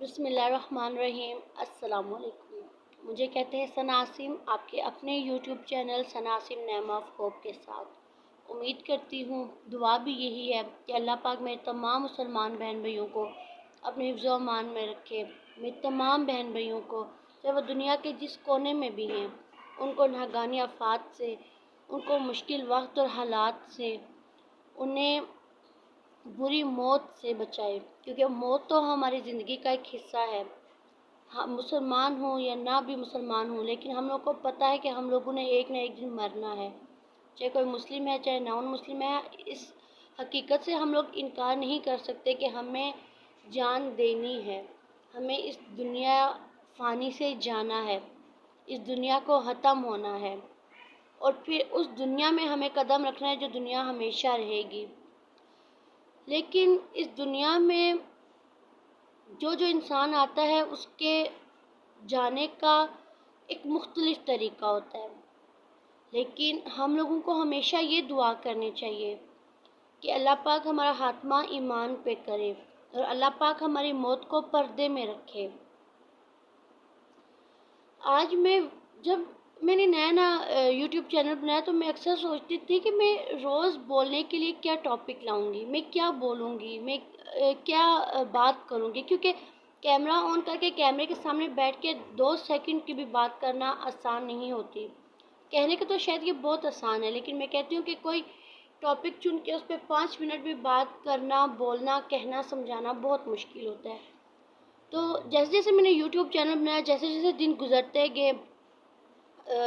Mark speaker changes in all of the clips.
Speaker 1: بسم اللہ الرحمن الرحیم۔ السلام علیکم۔ مجھے کہتے ہیں ثناء، آپ کے اپنے YouTube channel Sana name of hope کے ساتھ امید کرتی ہوں، دعا بھی یہی ہے کہ اللہ پاک میرے تمام مسلمان بہن بھائیوں کو اپنے حفظ و امان میں رکھے۔ میرے تمام بہن بھائیوں کو، چاہے وہ دنیا کے جس کونے میں بھی ہیں، ان کو ناگہانی آفات سے، ان کو مشکل وقت اور حالات سے، انہیں بری موت سے بچائے، کیونکہ موت تو ہماری زندگی کا ایک حصہ ہے۔ ہم مسلمان ہوں یا نہ بھی مسلمان ہوں، لیکن ہم لوگ کو پتہ ہے کہ ہم لوگوں نے ایک نہ ایک دن مرنا ہے، چاہے کوئی مسلم ہے چاہے نان مسلم ہے۔ اس حقیقت سے ہم لوگ انکار نہیں کر سکتے کہ ہمیں جان دینی ہے، ہمیں اس دنیا فانی سے جانا ہے، اس دنیا کو ختم ہونا ہے، اور پھر اس دنیا میں ہمیں قدم رکھنا ہے جو دنیا ہمیشہ رہے گی۔ لیکن اس دنیا میں جو انسان آتا ہے، اس کے جانے کا ایک مختلف طریقہ ہوتا ہے، لیکن ہم لوگوں کو ہمیشہ یہ دعا کرنی چاہیے کہ اللہ پاک ہمارا خاتمہ ایمان پہ کرے اور اللہ پاک ہماری موت کو پردے میں رکھے۔ آج جب میں نے نیا یوٹیوب چینل بنایا تو میں اکثر سوچتی تھی کہ میں روز بولنے کے لیے کیا ٹاپک لاؤں گی، میں کیا بولوں گی، میں کیا بات کروں گی، کیونکہ کیمرہ آن کر کے کیمرے کے سامنے بیٹھ کے 2 سیکنڈ کی بھی بات کرنا آسان نہیں ہوتی۔ کہنے کا تو شاید یہ بہت آسان ہے، لیکن میں کہتی ہوں کہ کوئی ٹاپک چن کے اس پہ 5 منٹ بھی بات کرنا، بولنا، کہنا، سمجھانا بہت مشکل ہوتا ہے۔ تو جیسے جیسے میں نے یوٹیوب چینل بنایا، جیسے جیسے دن گزرتے گئے،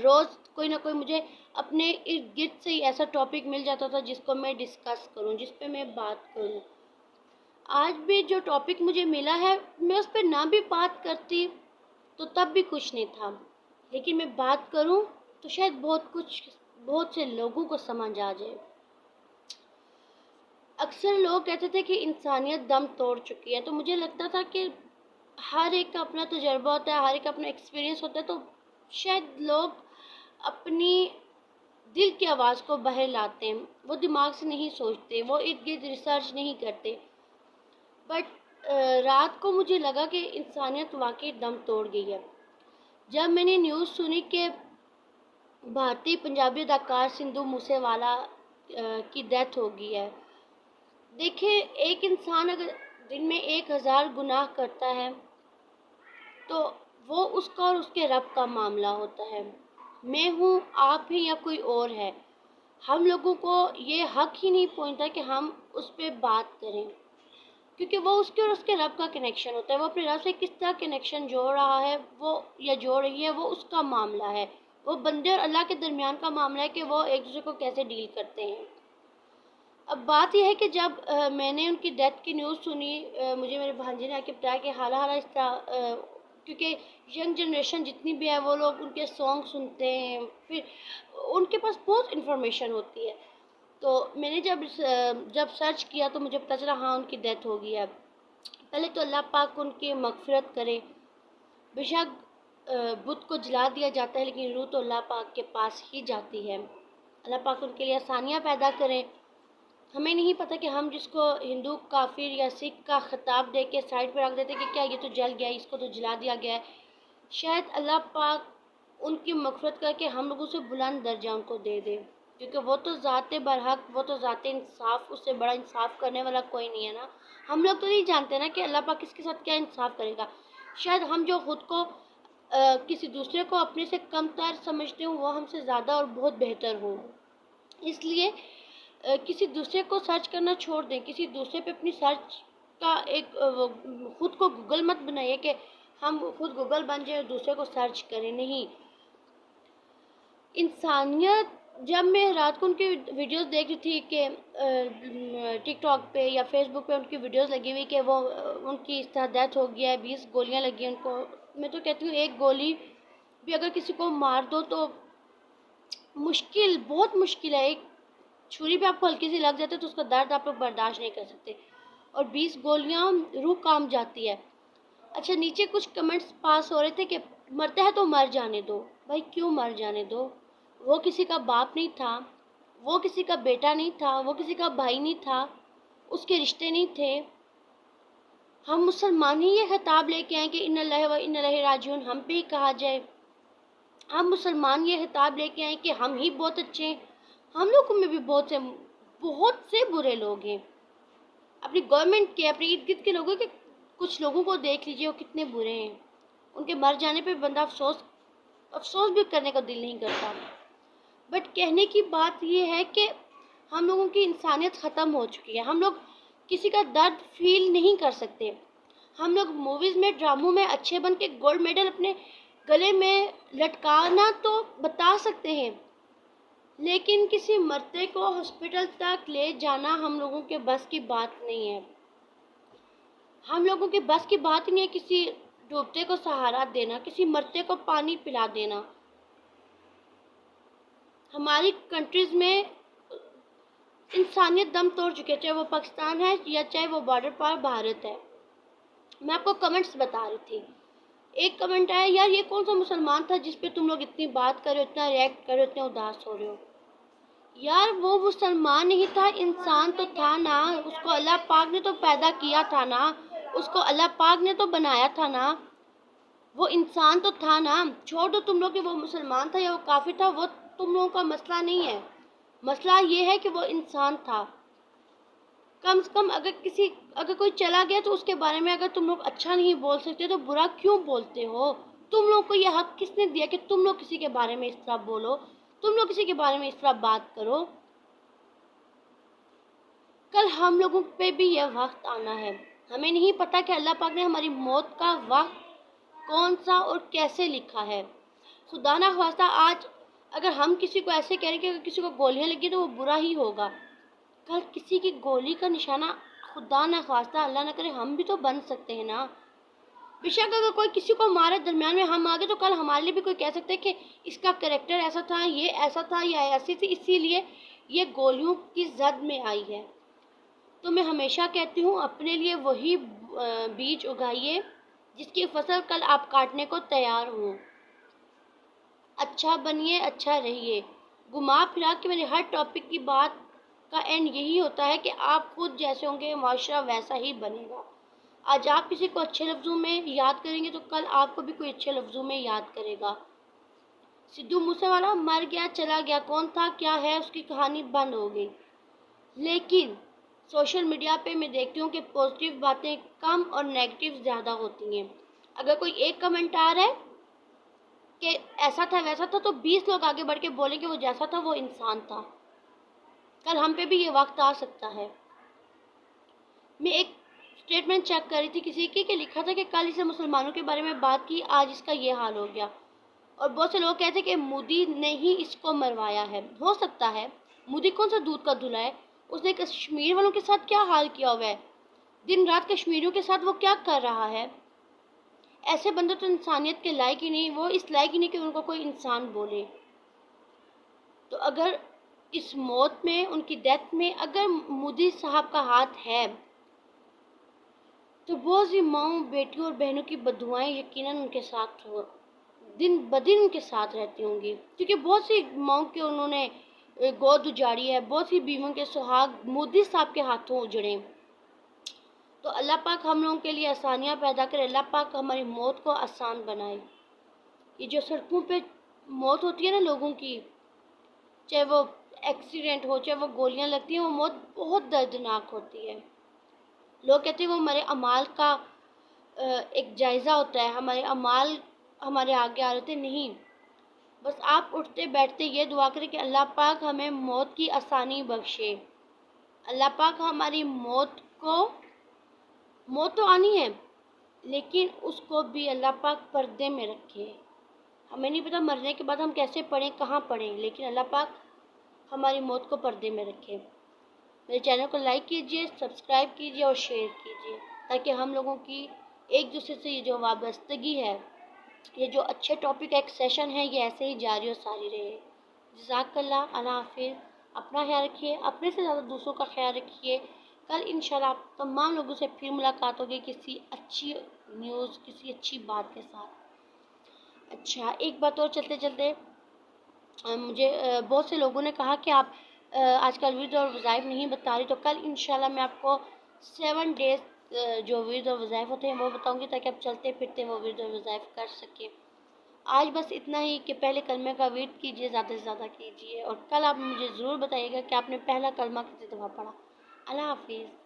Speaker 1: روز کوئی نہ کوئی مجھے اپنے ارد گرد سے ہی ایسا ٹاپک مل جاتا تھا جس کو میں ڈسکس کروں، جس پہ میں بات کروں۔ آج بھی جو ٹاپک مجھے ملا ہے، میں اس پہ نہ بھی بات کرتی تو تب بھی کچھ نہیں تھا، لیکن میں بات کروں تو شاید بہت سے لوگوں کو سمجھ آ جائے۔ اکثر لوگ کہتے تھے کہ انسانیت دم توڑ چکی ہے، تو مجھے لگتا تھا کہ ہر ایک کا اپنا تجربہ ہوتا ہے، ہر ایک کا اپنا ایکسپیرینس ہوتا ہے، تو شاید لوگ اپنی دل کی آواز کو باہر لاتے ہیں، وہ دماغ سے نہیں سوچتے، وہ ارد گرد ریسرچ نہیں کرتے۔ بٹ رات کو مجھے لگا کہ انسانیت واقعی دم توڑ گئی ہے، جب میں نے نیوز سنی کہ بھارتی پنجابی اداکار سندھو موسے والا کی ڈیتھ ہو گئی ہے۔ دیکھیں، ایک انسان اگر دن میں 1000 گناہ کرتا ہے تو وہ اس کا اور اس کے رب کا معاملہ ہوتا ہے۔ میں ہوں، آپ ہیں یا کوئی اور ہے، ہم لوگوں کو یہ حق ہی نہیں پہنچتا کہ ہم اس پہ بات کریں، کیونکہ وہ اس کے اور اس کے رب کا کنیکشن ہوتا ہے۔ وہ اپنے رب سے کس طرح کنیکشن جوڑ رہا ہے وہ یا جوڑ رہی ہے، وہ اس کا معاملہ ہے۔ وہ بندے اور اللہ کے درمیان کا معاملہ ہے کہ وہ ایک دوسرے کو کیسے ڈیل کرتے ہیں۔ اب بات یہ ہے کہ جب میں نے ان کی ڈیتھ کی نیوز سنی، مجھے میرے بھانجے نے آ کے بتایا کہ حالہ اس طرح، کیونکہ ینگ جنریشن جتنی بھی ہے وہ لوگ ان کے سانگ سنتے ہیں، پھر ان کے پاس بہت انفارمیشن ہوتی ہے۔ تو میں نے جب سرچ کیا تو مجھے پتہ چلا ہاں ان کی ڈیتھ ہو گئی ہے۔ پہلے تو اللہ پاک ان کی مغفرت کرے۔ بے شک بت کو جلا دیا جاتا ہے، لیکن روح تو اللہ پاک کے پاس ہی جاتی ہے۔ اللہ پاک ان کے لیے آسانیاں پیدا کرے۔ ہمیں نہیں پتہ کہ ہم جس کو ہندو کافر یا سکھ کا خطاب دے کے سائڈ پہ رکھ دیتے کہ کیا یہ تو جل گیا ہے، اس کو تو جلا دیا گیا ہے، شاید اللہ پاک ان کی مغفرت کر کے ہم لوگوں سے بلند درجہ ان کو دے دے، کیونکہ وہ تو ذات برحق، وہ تو ذات انصاف، اس سے بڑا انصاف کرنے والا کوئی نہیں ہے نا۔ ہم لوگ تو نہیں جانتے نا کہ اللہ پاک کس کے ساتھ کیا انصاف کرے گا۔ شاید ہم جو خود کو کسی دوسرے کو اپنے سے کم تر سمجھتے ہوں، وہ ہم سے زیادہ اور بہت بہتر ہوں۔ اس لیے کسی دوسرے کو سرچ کرنا چھوڑ دیں، کسی دوسرے پہ اپنی سرچ کا خود کو گوگل مت بنائیے کہ ہم خود گوگل بن جائیں اور دوسرے کو سرچ کریں، نہیں۔ انسانیت، جب میں رات کو ان کی ویڈیوز دیکھ رہی تھی کہ ٹک ٹاک پہ یا فیس بک پہ ان کی ویڈیوز لگی ہوئی کہ وہ ان کی اس طرح ڈیتھ ہو گیا ہے، 20 گولیاں لگی ہیں ان کو، میں تو کہتی ہوں ایک گولی بھی اگر کسی کو مار دو تو بہت مشکل ہے۔ ایک چھری پہ آپ کو ہلکی سی لگ جاتے تو اس کا درد آپ لوگ برداشت نہیں کر سکتے، اور 20 گولیاں، روح کام جاتی ہے۔ اچھا، نیچے کچھ کمنٹس پاس ہو رہے تھے کہ مرتا ہے تو مر جانے دو۔ بھائی کیوں مر جانے دو؟ وہ کسی کا باپ نہیں تھا، وہ کسی کا بیٹا نہیں تھا، وہ کسی کا بھائی نہیں تھا، اس کے رشتے نہیں تھے۔ ہم مسلمان ہی یہ خطاب لے کے آئیں کہ ان اللہ و ان الیہ راجعون ہم پہ ہی کہا جائے. ہم مسلمان یہ خطاب لے کے آئیں کہ ہم ہی بہت اچھے ہیں. ہم لوگوں میں بھی بہت سے برے لوگ ہیں. اپنی گورنمنٹ کے اپنے ارد گرد کے لوگوں کے کچھ لوگوں کو دیکھ لیجئے وہ کتنے برے ہیں. ان کے مر جانے پہ بندہ افسوس بھی کرنے کا دل نہیں کرتا. بٹ کہنے کی بات یہ ہے کہ ہم لوگوں کی انسانیت ختم ہو چکی ہے. ہم لوگ کسی کا درد فیل نہیں کر سکتے. ہم لوگ موویز میں ڈراموں میں اچھے بن کے گولڈ میڈل اپنے گلے میں لٹکانا تو بتا سکتے ہیں، لیکن کسی مرتے کو ہاسپٹل تک لے جانا ہم لوگوں کے بس کی بات نہیں ہے. ہم لوگوں کے بس کی بات نہیں ہے کسی ڈوبتے کو سہارا دینا، کسی مرتے کو پانی پلا دینا. ہماری کنٹریز میں انسانیت دم توڑ چکی ہے، چاہے وہ پاکستان ہے یا چاہے وہ بارڈر پار بھارت ہے. میں آپ کو کمنٹس بتا رہی تھی. ایک کمنٹ آیا، یار یہ کون سا مسلمان تھا جس پہ تم لوگ اتنی بات کر رہے ہو، اتنا ریئیکٹ کر رہے ہو، اتنے اداس ہو رہے ہو. یار وہ مسلمان نہیں تھا، انسان تو تھا نا. اس کو اللہ پاک نے تو پیدا کیا تھا نا، اس کو اللہ پاک نے تو بنایا تھا نا. وہ انسان تو تھا نا. چھوڑ دو تم لوگ کہ وہ مسلمان تھا یا وہ کافر تھا، وہ تم لوگوں کا مسئلہ نہیں ہے. مسئلہ یہ ہے کہ وہ انسان تھا. کم سے کم اگر کوئی چلا گیا تو اس کے بارے میں اگر تم لوگ اچھا نہیں بول سکتے تو برا کیوں بولتے ہو؟ تم لوگ کو یہ حق کس نے دیا کہ تم لوگ کسی کے بارے میں اس طرح بولو، تم لوگ کسی کے بارے میں اس طرح بات کرو؟ کل ہم لوگوں پہ بھی یہ وقت آنا ہے. ہمیں نہیں پتا کہ اللہ پاک نے ہماری موت کا وقت کون سا اور کیسے لکھا ہے. خدا نہ خواستہ آج اگر ہم کسی کو ایسے کہہ رہے کہ اگر کسی کو گولیاں لگی تو وہ برا ہی ہوگا. کل کسی کی گولی کا نشانہ خدا نہ خواستہ اللہ نہ کرے ہم بھی تو بن سکتے ہیں نا. بے شک اگر کوئی کسی کو مارے درمیان میں ہم آگے تو کل ہمارے لیے بھی کوئی کہہ سکتے کہ اس کا کریکٹر ایسا تھا، یہ ایسا تھا، یا ایسی تھی، اسی لیے یہ گولیوں کی زد میں آئی ہے. تو میں ہمیشہ کہتی ہوں اپنے لیے وہی بیج اگائیے جس کی فصل کل آپ کاٹنے کو تیار ہوں. اچھا بنیے، اچھا رہیے. گھما پھرا کے میرے ہر ٹاپک کی بات کا اینڈ یہی ہوتا ہے کہ آپ خود جیسے ہوں گے معاشرہ ویسا ہی بنے گا. آج آپ کسی کو اچھے لفظوں میں یاد کریں گے تو کل آپ کو بھی کوئی اچھے لفظوں میں یاد کرے گا. سدھو موسیٰ والا مر گیا، چلا گیا، کون تھا، کیا ہے، اس کی کہانی بند ہو گئی. لیکن سوشل میڈیا پہ میں دیکھتی ہوں کہ پازیٹیو باتیں کم اور نیگیٹو زیادہ ہوتی ہیں. اگر کوئی ایک کمنٹ آ رہا ہے کہ ایسا تھا ویسا تھا تو 20 لوگ آگے بڑھ کے بولیں کہ وہ جیسا تھا وہ انسان تھا. کل ہم پہ بھی یہ وقت آ سکتا ہے. میں ایک اسٹیٹمنٹ چیک کر رہی تھی کسی کی کہ لکھا تھا کہ کل اسے مسلمانوں کے بارے میں بات کی، آج اس کا یہ حال ہو گیا. اور بہت سے لوگ کہتے ہیں کہ مودی نے ہی اس کو مروایا ہے. ہو سکتا ہے. مودی کون سا دودھ کا دھلا ہے؟ اس نے کشمیر والوں کے ساتھ کیا حال کیا ہوا ہے؟ دن رات کشمیریوں کے ساتھ وہ کیا کر رہا ہے؟ ایسے بندے تو انسانیت کے لائق ہی نہیں، وہ اس لائق ہی نہیں کہ ان کو کوئی انسان بولے. تو اگر اس موت میں، ان کی ڈیتھ میں اگر مودی صاحب کا ہاتھ ہے تو بہت سی ماؤں، بیٹیوں اور بہنوں کی بددعائیں یقیناً ان کے ساتھ دن بدن ان کے ساتھ رہتی ہوں گی. کیونکہ بہت سی ماؤں کے انہوں نے گود اجاڑی ہے، بہت سی بیویوں کے سہاگ مودی صاحب کے ہاتھوں اجڑے. تو اللہ پاک ہم لوگوں کے لیے آسانیاں پیدا کرے، اللہ پاک ہماری موت کو آسان بنائے. یہ جو سڑکوں پہ موت ہوتی ہے نا لوگوں کی، چاہے وہ ایکسیڈنٹ ہو، چاہے وہ گولیاں لگتی ہیں، وہ موت بہت دردناک ہوتی ہے. لوگ کہتے ہیں وہ ہمارے اعمال کا ایک جائزہ ہوتا ہے، ہمارے اعمال ہمارے آگے آ رہے. نہیں، بس آپ اٹھتے بیٹھتے یہ دعا کریں کہ اللہ پاک ہمیں موت کی آسانی بخشے. اللہ پاک ہماری موت تو آنی ہے لیکن اس کو بھی اللہ پاک پردے میں رکھے. ہمیں نہیں پتا مرنے کے بعد ہم کیسے پڑھیں، کہاں پڑھیں، لیکن اللہ پاک ہماری موت کو پردے میں رکھے. میرے چینل کو لائک کیجئے، سبسکرائب کیجئے اور شیئر کیجئے تاکہ ہم لوگوں کی ایک دوسرے سے یہ جو وابستگی ہے، یہ جو اچھے ٹاپک ایک سیشن ہے، یہ ایسے ہی جاری اور ساری رہے. جزاک اللہ. اللہ حافظ. اپنا خیال رکھیے، اپنے سے زیادہ دوسروں کا خیال رکھیے. کل انشاءاللہ آپ تمام لوگوں سے پھر ملاقات ہوگی کسی اچھی نیوز، کسی اچھی بات کے ساتھ. اچھا، ایک بات اور چلتے چلتے، مجھے بہت سے لوگوں نے کہا کہ آپ آج کل ورد اور وظائف نہیں بتا رہی، تو کل انشاءاللہ میں آپ کو 7 ڈیز جو ورد اور وظائف ہوتے ہیں وہ بتاؤں گی، تاکہ آپ چلتے پھرتے وہ ورد اور وظائف کر سکیں۔ آج بس اتنا ہی کہ پہلے کلمے کا ورد کیجیے، زیادہ سے زیادہ کیجیے، اور کل آپ مجھے ضرور بتائیے گا کہ آپ نے پہلا کلمہ کتنی دفعہ پڑھا۔ اللہ حافظ۔